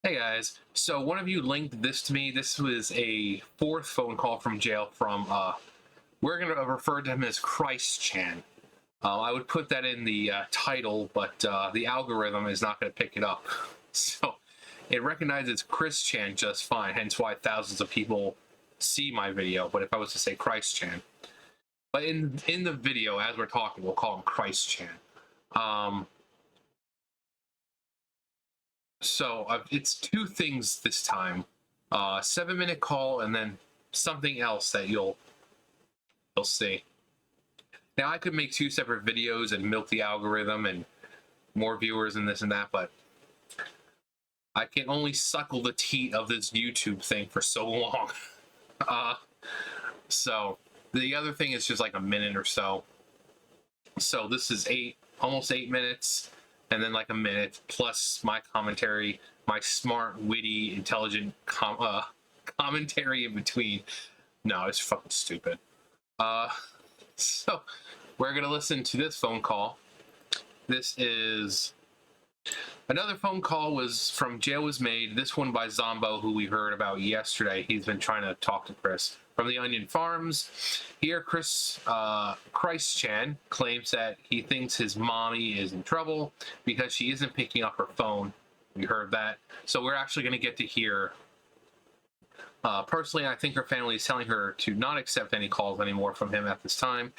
Hey guys, so one of you linked this to me. This was a fourth phone call from jail from, we're going to refer to him as Christ Chan. I would put that in the title, but the algorithm is not going to pick it up. So it recognizes Chris Chan just fine, hence why thousands of people see my video. But if I was to say Christ Chan, but in the video, as we're talking, we'll call him Christ Chan. So it's two things this time: 7-minute call and then something else that you'll see. Now I could make two separate videos and milk the algorithm and more viewers and this and that, but I can only suckle the teat of this YouTube thing for so long. So the other thing is just like a minute or so. So this is almost 8 minutes, and then like a minute plus my commentary, my smart, witty, intelligent commentary in between. No, it's fucking stupid. So we're gonna listen to this phone call. This is another phone call was from Jail Was Made. This one by Zombo, who we heard about yesterday. He's been trying to talk to Chris from the Onion Farms. Here, Christ Chan claims that he thinks his mommy is in trouble because she isn't picking up her phone. We heard that. So we're actually going to get to hear. Personally, I think her family is telling her to not accept any calls anymore from him at this time.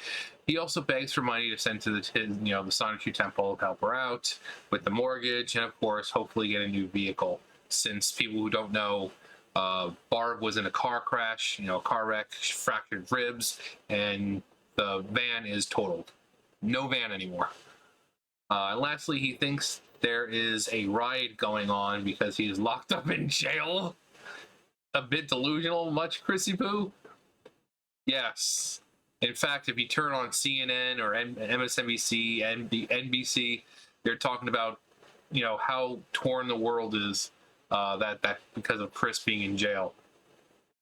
He also begs for money to send to the Sonichu Temple to help her out with the mortgage, and of course, hopefully get a new vehicle. Since people who don't know, Barb was in a car crash, a car wreck, fractured ribs, and the van is totaled. No van anymore. And lastly, he thinks there is a riot going on because he is locked up in jail. A bit delusional, much, Chrissy Poo? Yes. In fact, if you turn on CNN or MSNBC and NBC, they're talking about, how torn the world is that because of Chris being in jail.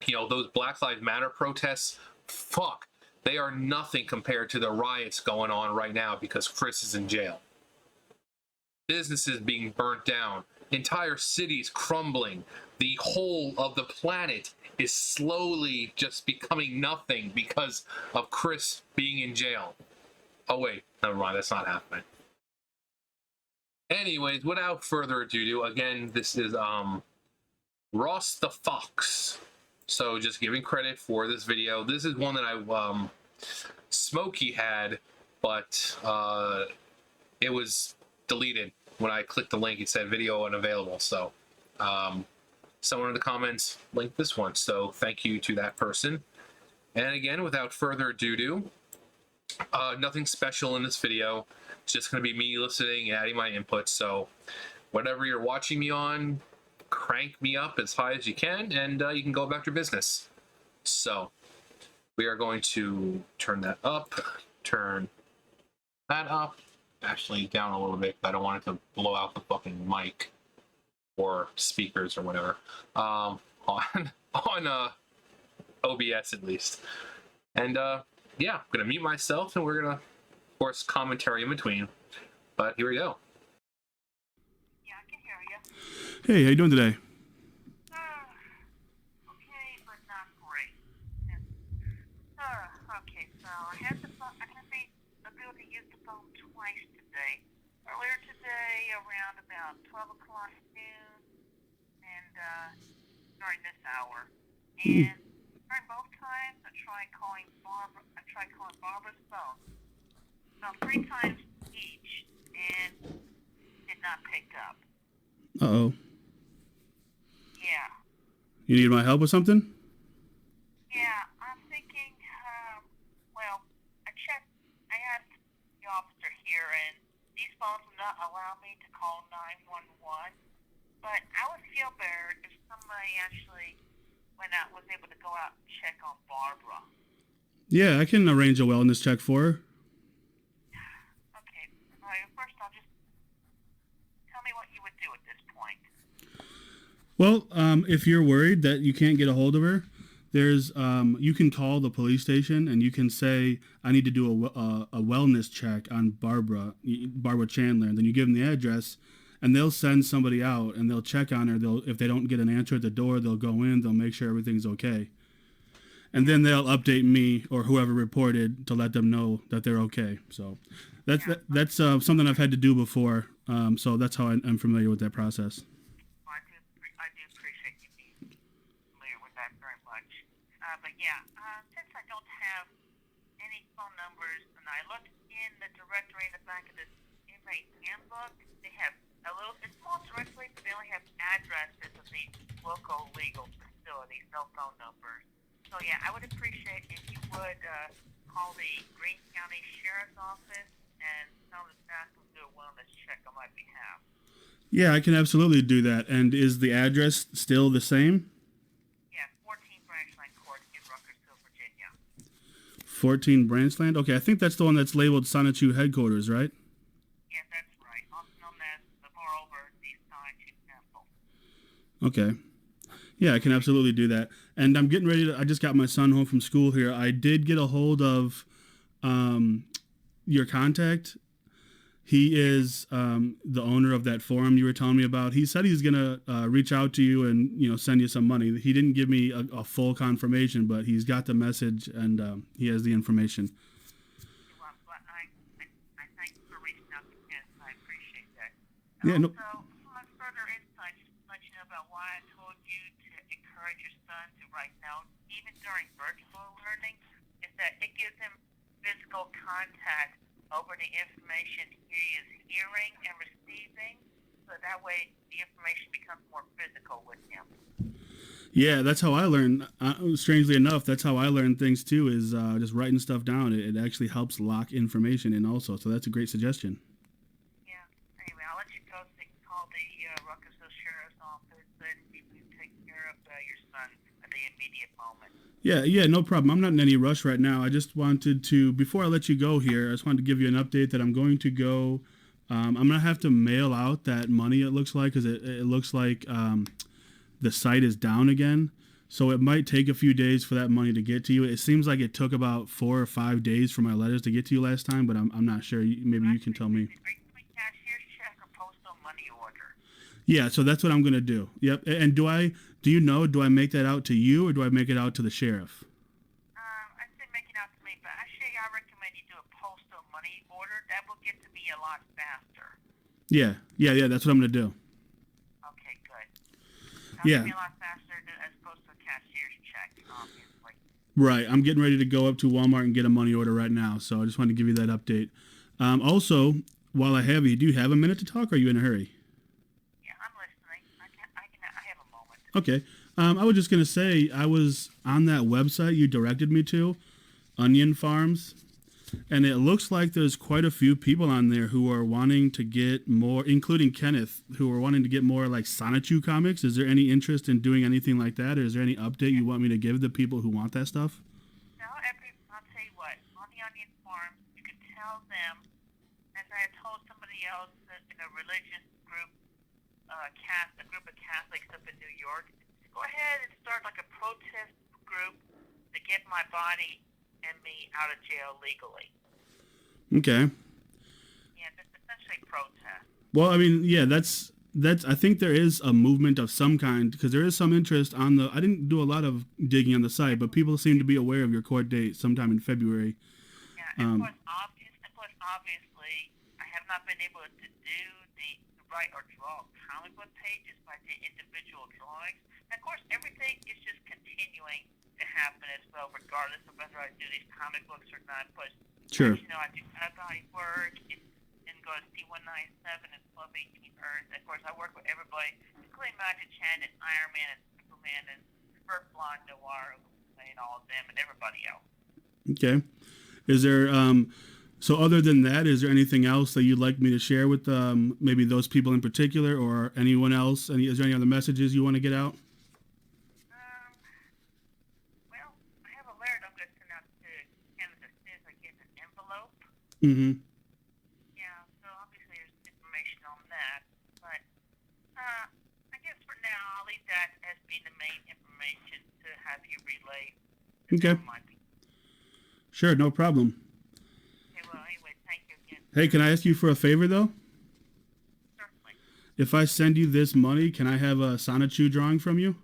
Those Black Lives Matter protests, fuck, they are nothing compared to the riots going on right now because Chris is in jail. Businesses being burnt down, entire cities crumbling. The whole of the planet is slowly just becoming nothing because of Chris being in jail. Oh wait, never mind, that's not happening. Anyways, without further ado, again, this is Ross the Fox. So just giving credit for this video. This is one that I Smokey had, but it was deleted. When I clicked the link, it said video unavailable. So someone in the comments linked this one. So thank you to that person. And again, without further ado, nothing special in this video. It's just going to be me listening and adding my input. So whatever you're watching me on, crank me up as high as you can, and you can go about your business. So we are going to turn that up, turn that up. Actually down a little bit. I don't want it to blow out the fucking mic or speakers or whatever. On OBS at least. And yeah, I'm gonna mute myself, and we're gonna, of course, commentary in between. But here we go. Yeah, I can hear you. Hey, how you doing today? Okay, but not great. Okay, so I had the ability to use the phone twice today. Earlier today, around about 12 o'clock noon, and during this hour. And during both times, I tried calling Barbara's phone. About 3 times each, and did not pick up. Uh-oh. Yeah. You need my help with something? Yeah, I'm thinking, well, I asked the officer here, and these phones will not allow me to call 911, but I would feel better if somebody actually was able to go out and check on Barbara. Yeah, I can arrange a wellness check for her. Okay, all right, first I'll just tell me what you would do at this point. Well, if you're worried that you can't get a hold of her, there's you can call the police station and you can say, I need to do a wellness check on Barbara Chandler, and then you give them the address, and they'll send somebody out and they'll check on her. They'll, if they don't get an answer at the door, they'll go in, they'll make sure everything's okay. And then they'll update me or whoever reported to let them know that they're okay. So that's something I've had to do before. So that's how I'm familiar with that process. I do appreciate you being familiar with that very much. But yeah, since I don't have any phone numbers, and I looked in the directory in the back of this inmate handbook, they have a small directory, but they only have addresses of these local legal facilities, no phone numbers. So yeah, I would appreciate if you would call the Greene County Sheriff's Office and tell the staff to do a wellness check on my behalf. Yeah, I can absolutely do that. And is the address still the same? Yeah, 14 Branchline Court in Ruckersville, Virginia. 14 Branchland? Okay, I think that's the one that's labeled Sonichu headquarters, right? Yeah, that's right. Also known as the moreover, the Sonichu Temple. Okay. Yeah, I can absolutely do that. And I'm getting ready to, I just got my son home from school here. I did get a hold of your contact. He is the owner of that forum you were telling me about. He said he's going to reach out to you and, send you some money. He didn't give me a full confirmation, but he's got the message and he has the information. Well, I thank you for reaching out to Ken. I appreciate that. Yeah, no. Also, some further insights to let you know about why I told you to encourage your son to write notes, even during virtual learning, is that it gives him physical contact over the information he is hearing and receiving, so that way the information becomes more physical with him. Yeah, that's how I learn. Strangely enough, that's how I learn things too, is just writing stuff down. It actually helps lock information in also, so that's a great suggestion. Yeah. Anyway, I'll let you go so you can call the Ruckersville Sheriff's Office and you can take care of your son at the immediate moment. Yeah, no problem. I'm not in any rush right now. I just wanted to, before I let you go here, I just wanted to give you an update that I'm going to go, I'm going to have to mail out that money, it looks like, because it looks like the site is down again. So it might take a few days for that money to get to you. It seems like it took about 4 or 5 days for my letters to get to you last time, but I'm not sure. Maybe you can tell me. Are you doing cashier's check or postal money order? Yeah, so that's what I'm going to do. Yep. And do I make that out to you or do I make it out to the sheriff? I said make it out to me, but actually I recommend you do a postal money order. That will get to me a lot faster. Yeah, that's what I'm going to do. Okay, good. Yeah. That'll be a lot faster as opposed to a cashier's check, obviously. Right. I'm getting ready to go up to Walmart and get a money order right now, so I just wanted to give you that update. Also, while I have you, do you have a minute to talk, or are you in a hurry? Yeah, I'm listening. I have a moment. Okay. I was just going to say, I was on that website you directed me to, Onion Farms, and it looks like there's quite a few people on there who are wanting to get more, including Kenneth, who are wanting to get more like Sonichu comics. Is there any interest in doing anything like that, or is there any update you want me to give the people who want that stuff? No, I'll tell you what. On the Onion Farm, you can tell them, as I had told somebody else in a religious group, a group of Catholics up in New York, go ahead and start like a protest group to get my body and me out of jail legally. Okay. Yeah, just essentially protest. Well, I mean, yeah, that's. I think there is a movement of some kind, because there is some interest on the. I didn't do a lot of digging on the site, but people seem to be aware of your court date sometime in February. Yeah, and of course, obviously, I have not been able to do the write or draw comic book pages, but I did individual drawings. And of course, everything is just continuing to happen as well, regardless of whether I do these comic books or not. But Sure. I do body work and go to C197 and 1218 Earth. Of course, I work with everybody, including Magic Chan and Iron Man and Superman and Burt Blonde Noir, and all of them and everybody else. Okay. Is there so other than that, is there anything else that you'd like me to share with maybe those people in particular, or anyone else? Is there any other messages you want to get out? Well, I have a letter I'm going to send out to Canada as soon as I get an envelope. Mm-hmm. Yeah, so obviously there's information on that, but I guess for now I'll leave that as being the main information to have you relay. Okay. Sure, no problem. Okay, well, anyway, thank you again. Hey, can I ask you for a favor, though? Certainly. If I send you this money, can I have a Sonichu drawing from you?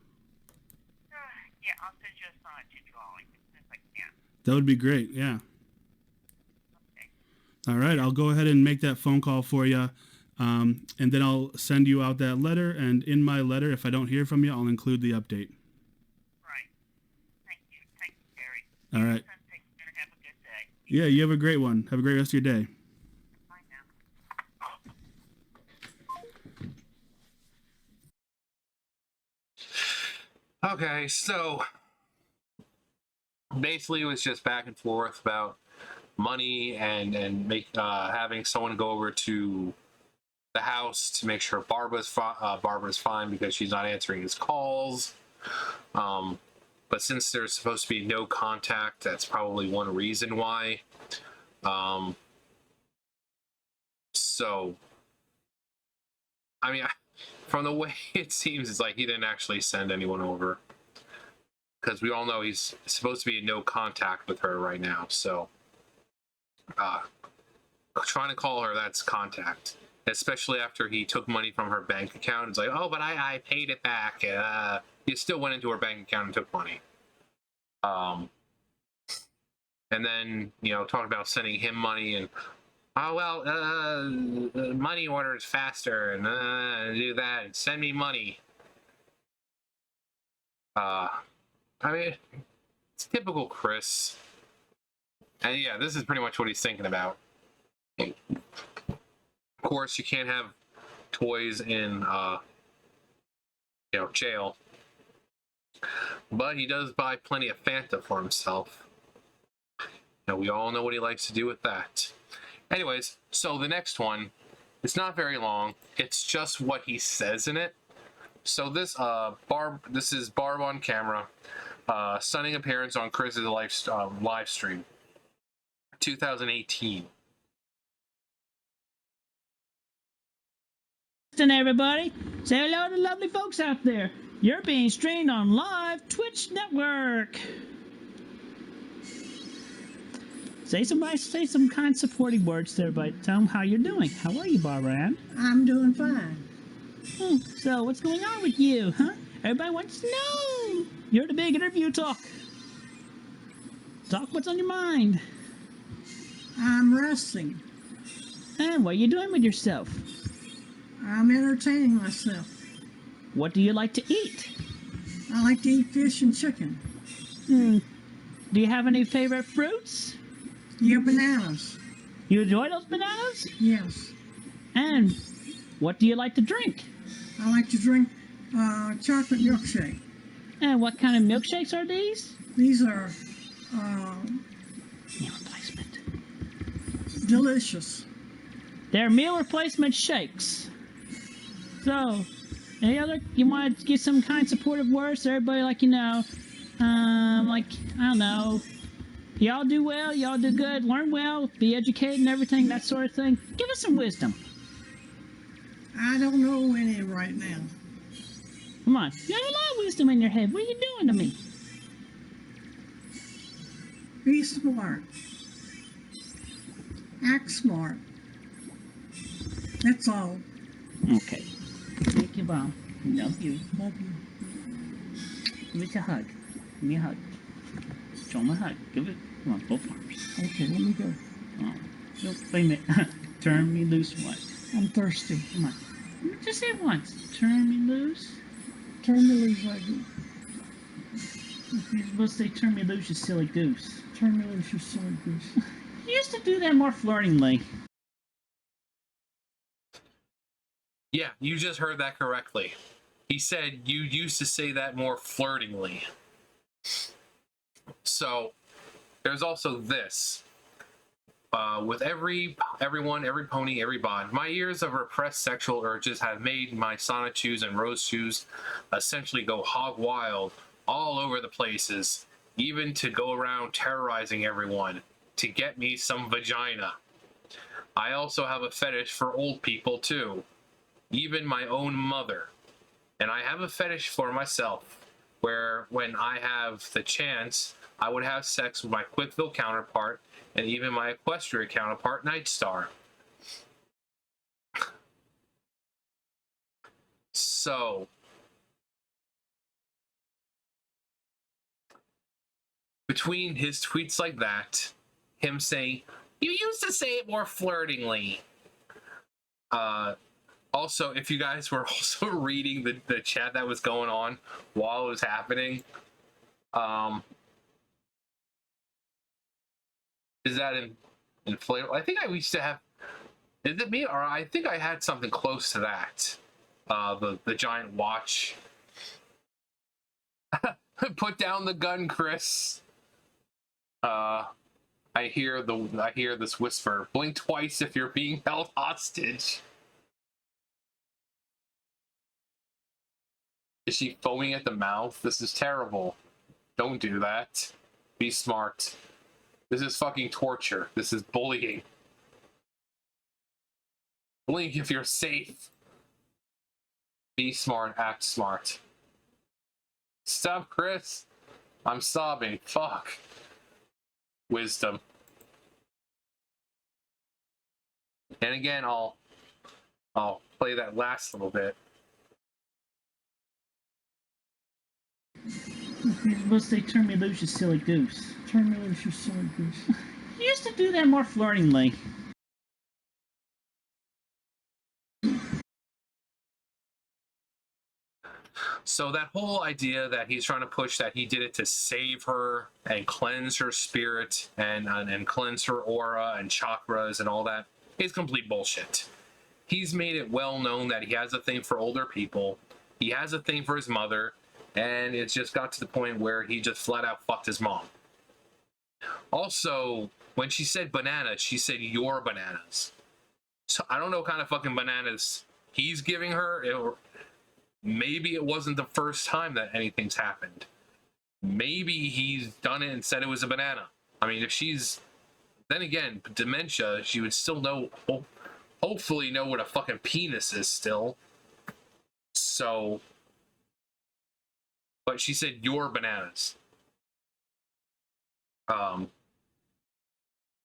Yeah, I'll send you a sonnet drawing as soon as I can. That would be great. Yeah. Okay. All right. I'll go ahead and make that phone call for you. And then I'll send you out that letter. And in my letter, if I don't hear from you, I'll include the update. Right. Thank you. Thank you, Gary. All right. Take care. Have a good day. Yeah, you have a great one. Have a great rest of your day. Bye now. Okay, so basically it was just back and forth about money and having someone go over to the house to make sure Barbara's fine because she's not answering his calls. But since there's supposed to be no contact, that's probably one reason why. So, I mean, from the way it seems, it's like he didn't actually send anyone over. Because we all know he's supposed to be in no contact with her right now. So, trying to call her, that's contact. Especially after he took money from her bank account. It's like, oh, but I paid it back. He still went into her bank account and took money. And then, talking about sending him money and, oh, well, money order is faster and do that and send me money. I mean, it's typical Chris. And yeah, this is pretty much what he's thinking about. Of course, you can't have toys in, jail. But he does buy plenty of Fanta for himself. Now, we all know what he likes to do with that. Anyways, so the next one, it's not very long. It's just what he says in it. So this, this is Barb on camera. Stunning appearance on Chris's live stream. 2018. Listen, everybody. Say hello to lovely folks out there. You're being streamed on live Twitch network. Say some kind supporting words to everybody. Tell them how you're doing. How are you, Barbara Ann? I'm doing fine. So what's going on with you, huh? Everybody wants to know. You're the big interview talk. Talk what's on your mind. I'm resting. And what are you doing with yourself? I'm entertaining myself. What do you like to eat? I like to eat fish and chicken. Do you have any favorite fruits? Yeah, bananas. You enjoy those bananas? Yes. And what do you like to drink? I like to drink chocolate milkshake. And what kind of milkshakes are these? These are Meal replacement. delicious. They're meal replacement shakes. So, any other, you want to give some kind supportive words to everybody, I don't know, y'all do well, y'all do good, learn well, be educated and everything, that sort of thing. Give us some wisdom. I don't know any right now. Come on, you have a lot of wisdom in your head. What are you doing to me? Be smart. Act smart. That's all. Okay. Thank you, Bob. Love you. Love you. Give it a hug. Give me a hug. Show him a hug. Give it. Come on, both arms. Okay, let me go. Oh. Nope, wait a minute. Turn me loose once. I'm thirsty. Come on. Just say it once. Turn me loose. Turn me loose, like you. You're supposed to say turn me loose, you silly goose. Turn me loose, you silly goose. You used to do that more flirtingly. Yeah, you just heard that correctly. He said you used to say that more flirtingly. So, there's also this. With everyone, every pony, every bond, my years of repressed sexual urges have made my sonnet shoes and rose shoes essentially go hog wild all over the places, even to go around terrorizing everyone to get me some vagina. I also have a fetish for old people too, even my own mother. And I have a fetish for myself, where when I have the chance, I would have sex with my Quickville counterpart and even my Equestria counterpart, Nightstar. So, between his tweets like that, him saying, "You used to say it more flirtingly." Also, if you guys were also reading the chat that was going on while it was happening, is that inflatable? I think I used to have. Is it me, or I think I had something close to that? The giant watch. Put down the gun, Chris. I hear this whisper. Blink twice if you're being held hostage. Is she foaming at the mouth? This is terrible. Don't do that. Be smart. This is fucking torture. This is bullying. Blink if you're safe. Be smart, act smart. Stop, Chris. I'm sobbing. Fuck. Wisdom. And again, I'll play that last little bit. You're supposed to say, "Turn me loose, you silly goose." Turn me loose, you silly goose. You used to do that more flirtingly. So that whole idea that he's trying to push that he did it to save her and cleanse her spirit and cleanse her aura and chakras and all that is complete bullshit. He's made it well known that he has a thing for older people. He has a thing for his mother. And it just got to the point where he just flat out fucked his mom. Also, when she said bananas, she said your bananas. So I don't know what kind of fucking bananas he's giving her. Or maybe it wasn't the first time that anything's happened. Maybe he's done it and said it was a banana. I mean, if she's... Then again, dementia, she would still know... Hopefully know what a fucking penis is still. So... But she said your bananas.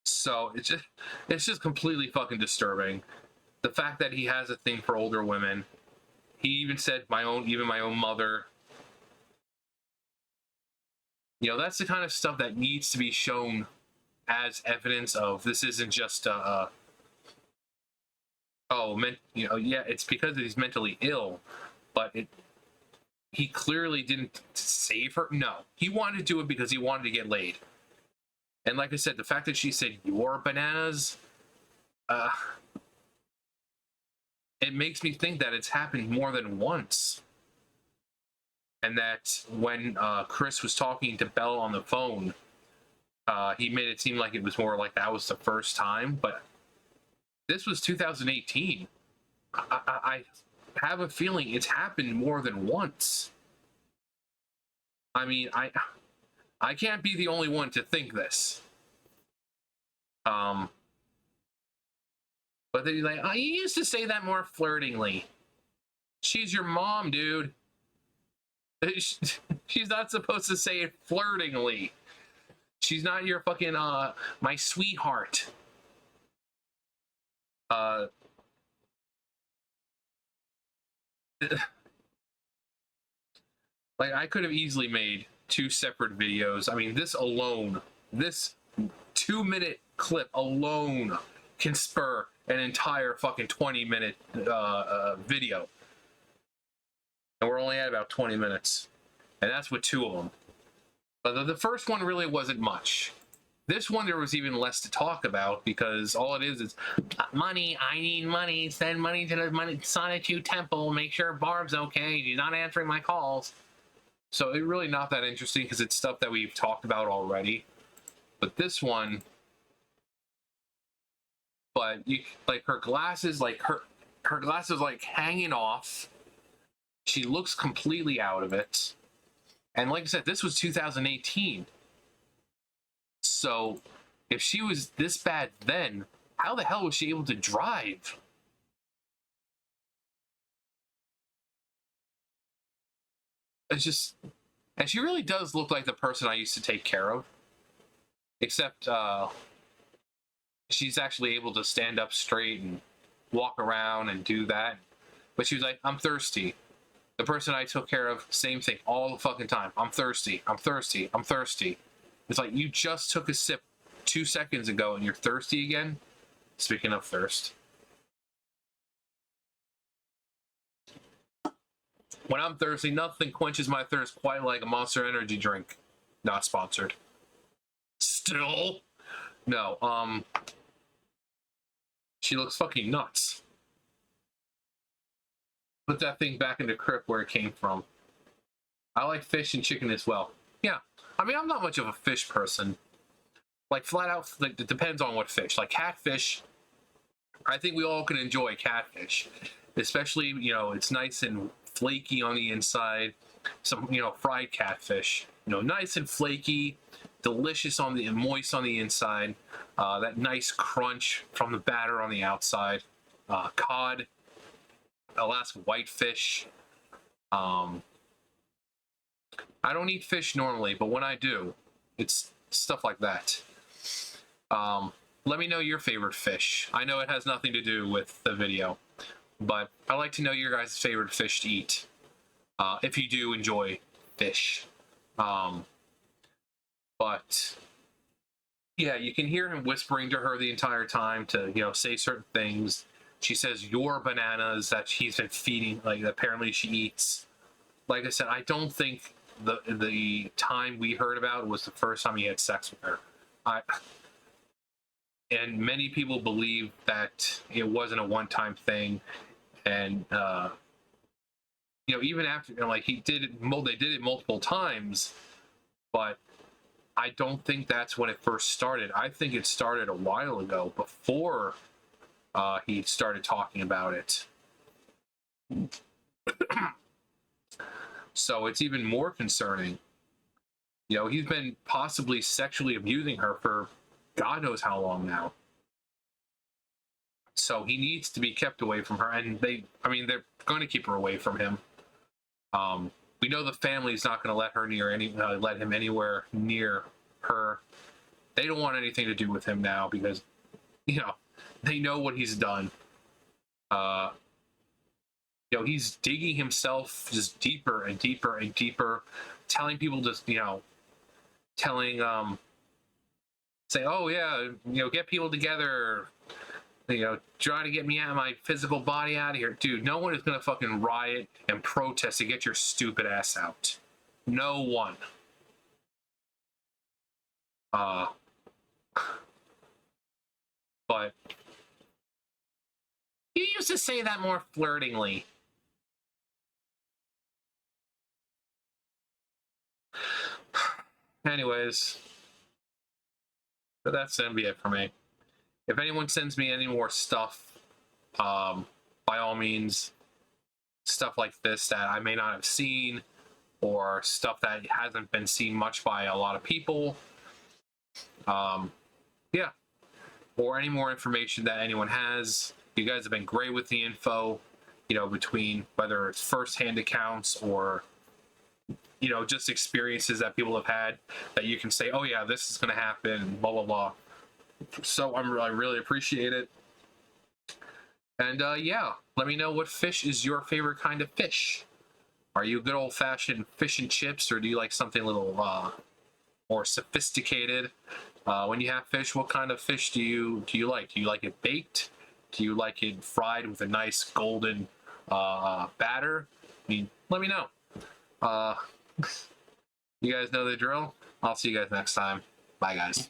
So it's just completely fucking disturbing. The fact that he has a thing for older women. He even said even my own mother. You know, that's the kind of stuff that needs to be shown as evidence of this isn't just it's because he's mentally ill, but he clearly didn't save her. No, he wanted to do it because he wanted to get laid. And like I said, the fact that she said your bananas, it makes me think that it's happened more than once. And that when Chris was talking to Belle on the phone, he made it seem like it was more like that was the first time. But this was 2018. I have a feeling it's happened more than once. I mean, I can't be the only one to think this. But then he's like, "Oh, you used to say that more flirtingly." She's your mom, dude. She's not supposed to say it flirtingly. She's not your fucking my sweetheart. Like, I could have easily made 2 separate videos. I mean, this 2-minute clip alone can spur an entire fucking 20-minute video. And we're only at about 20 minutes. And that's with 2 of them. But the first one really wasn't much. This one, there was even less to talk about because all it is money. I need money. Send money to the Sonichu Temple. Make sure Barb's okay. She's not answering my calls. So it's really not that interesting because it's stuff that we've talked about already. But this one, but you like her glasses, like her glasses like hanging off. She looks completely out of it. And like I said, this was 2018. So if she was this bad then, how the hell was she able to drive? It's just, and she really does look like the person I used to take care of. Except she's actually able to stand up straight and walk around and do that. But she was like, "I'm thirsty." The person I took care of, same thing all the fucking time. I'm thirsty. I'm thirsty. I'm thirsty. It's like you just took a sip 2 seconds ago and you're thirsty again. Speaking of thirst. When I'm thirsty, nothing quenches my thirst quite like a Monster Energy drink. Not sponsored. Still? No, she looks fucking nuts. Put that thing back in the crypt where it came from. I like fish and chicken as well. Yeah, I mean, I'm not much of a fish person. Like, flat out, like, it depends on what fish. Like, catfish, I think we all can enjoy catfish. Especially, you know, it's nice and flaky on the inside. Some, you know, fried catfish. You know, nice and flaky, delicious on the, and moist on the inside. That nice crunch from the batter on the outside. Cod. Alaska whitefish. I don't eat fish normally, but when I do, it's stuff like that. Let me know your favorite fish. I know it has nothing to do with the video, but I like to know your guys' favorite fish to eat. If you do enjoy fish. But yeah, you can hear him whispering to her the entire time to, you know, say certain things. She says your bananas that she's been feeding, like apparently she eats. Like I said, I don't think the time we heard about was the first time he had sex with her. And many people believe that it wasn't a one-time thing, and you know, even after, you know, like they did it multiple times, but I don't think that's when it first started. I think it started a while ago, before he started talking about it. So it's even more concerning. You know, he's been possibly sexually abusing her for God knows how long now. So he needs to be kept away from her, and they're going to keep her away from him. We know the family's not going to let her let him anywhere near her. They don't want anything to do with him now because, you know, they know what he's done. You know, he's digging himself just deeper and deeper and deeper, telling people just, you know, say, oh yeah, you know, get people together, you know, try to get me out of my physical body out of here. Dude, no one is gonna fucking riot and protest to get your stupid ass out. No one. But you used to say that more flirtingly. Anyways, but that's gonna be it for me. If anyone sends me any more stuff, by all means, stuff like this that I may not have seen, or stuff that hasn't been seen much by a lot of people, yeah, or any more information that anyone has. You guys have been great with the info, you know, between whether it's first-hand accounts or, you know, just experiences that people have had that you can say, oh yeah, this is going to happen, blah, blah, blah. So I really appreciate it. And yeah, let me know what fish is your favorite kind of fish. Are you a good old-fashioned fish and chips, or do you like something a little more sophisticated? When you have fish, what kind of fish do you like? Do you like it baked? Do you like it fried with a nice golden batter? I mean, let me know. You guys know the drill. I'll see you guys next time. Bye, guys.